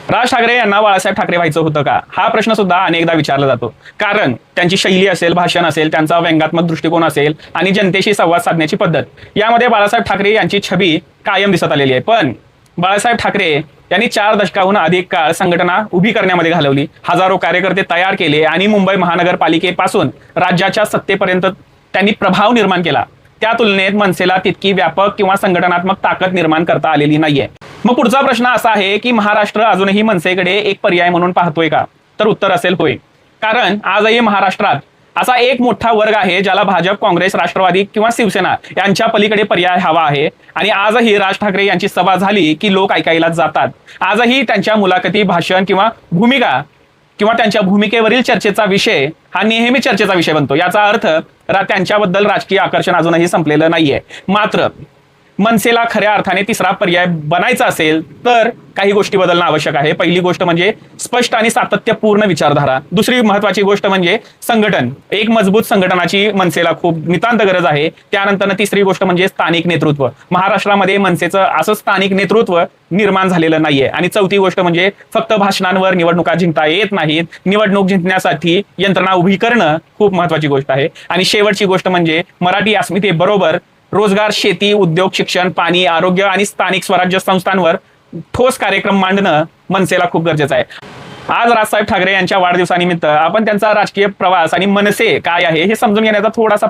राज ठाकरे यांना बाळासाहेब ठाकरे व्हायचं होतं का, हा प्रश्न सुद्धा अनेकदा विचारला जातो. कारण त्यांची शैली असेल, भाषण असेल, त्यांचा व्यंगात्मक दृष्टिकोन असेल आणि जनतेशी संवाद साधण्याची पद्धत, यामध्ये बाळासाहेब ठाकरे यांची छबी कायम दिसत आलेली आहे. पण बाळासाहेब ठाकरे यांनी 4 दशकाहून अधिक काळ संघटना उभी करण्यामध्ये घालवली, हजारो कार्यकर्ते तयार केले आणि मुंबई महानगरपालिकेपासून राज्याच्या सत्तेपर्यंत त्यांनी प्रभाव निर्माण केला. त्या तुलनेत मनसेला तितकी व्यापक किंवा संघटनात्मक ताकद निर्माण करता आलेली नाहीये. मग पुढचा प्रश्न असा आहे की महाराष्ट्र अजूनही मनसेकडे एक पर्याय म्हणून पाहतोय का? तर उत्तर असेल होय. कारण आजही महाराष्ट्रात असा एक मोठा वर्ग आहे ज्याला भाजप, काँग्रेस, राष्ट्रवादी किंवा शिवसेना यांच्या पलीकडे पर्याय हवा आहे. आणि आजही राज ठाकरे यांची सभा झाली की लोक ऐकायला जातात. आजही त्यांच्या मुलाखती, भाषण किंवा भूमिका किंवा त्यांच्या भूमिकेवरील चर्चेचा विषय हा नेहमी चर्चेचा विषय बनतो. याचा अर्थ त्यांच्याबद्दल राजकीय आकर्षण अजूनही संपलेलं नाहीये. मात्र मनसेला खऱ्या अर्थाने तिसरा पर्याय बनायचा असेल तर काही गोष्टी बदलणं आवश्यक आहे. पहिली गोष्ट म्हणजे स्पष्ट आणि सातत्यपूर्ण विचारधारा. दुसरी महत्वाची गोष्ट म्हणजे संघटन. एक मजबूत संघटनाची मनसेला खूप नितांत गरज आहे. त्यानंतर तिसरी गोष्ट म्हणजे स्थानिक नेतृत्व. महाराष्ट्रामध्ये मनसेचं असं स्थानिक नेतृत्व निर्माण झालेलं नाहीये. आणि चौथी गोष्ट म्हणजे फक्त भाषणांवर निवडणुका जिंकता येत नाहीत. निवडणूक जिंकण्यासाठी यंत्रणा उभी करणं खूप महत्वाची गोष्ट आहे. आणि शेवटची गोष्ट म्हणजे मराठी अस्मितेबरोबर रोजगार, शेती, उद्योग, शिक्षण, पाणी, आरोग्य आणि स्थानिक स्वराज्य संस्थांवर ठोस कार्यक्रम मांडणं मनसेला खूप गरजेचं आहे. आज राजसाहेब ठाकरे यांच्या वाढदिवसानिमित्त आपण त्यांचा राजकीय प्रवास आणि मनसे काय आहे हे समजून घेण्याचा थोडासा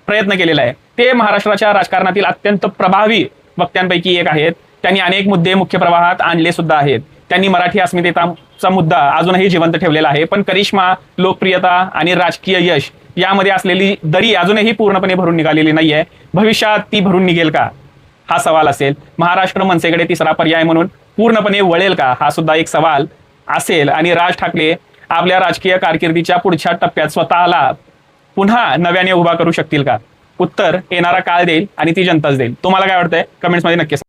प्रयत्न केलेला आहे. ते महाराष्ट्राच्या राजकारणातील अत्यंत प्रभावी वक्त्यांपैकी एक आहेत. त्यांनी अनेक मुद्दे मुख्य प्रवाहात आणले सुद्धा आहेत. त्यांनी मराठी अस्मितेचा मुद्दा अजूनही जिवंत ठेवलेला आहे. पण करिश्मा, लोकप्रियता आणि राजकीय यश यामध्ये असलेली दरी अजूनही पूर्णपणे भरून निघालेली नाहीये. भविष्यात ती भरून निघेल का, हा सवाल असेल. महाराष्ट्र मनसेकडे तिसरा पर्याय म्हणून पूर्णपणे वळेल का, हा सुद्धा एक सवाल असेल. आणि राज ठाकरे आपल्या राजकीय कारकिर्दीच्या पुढच्या टप्प्यात स्वतःला पुन्हा नव्याने उभा करू शकतील का? उत्तर येणारा काळ देईल आणि ती जनताच देईल. तुम्हाला काय वाटतंय? कमेंट्समध्ये नक्की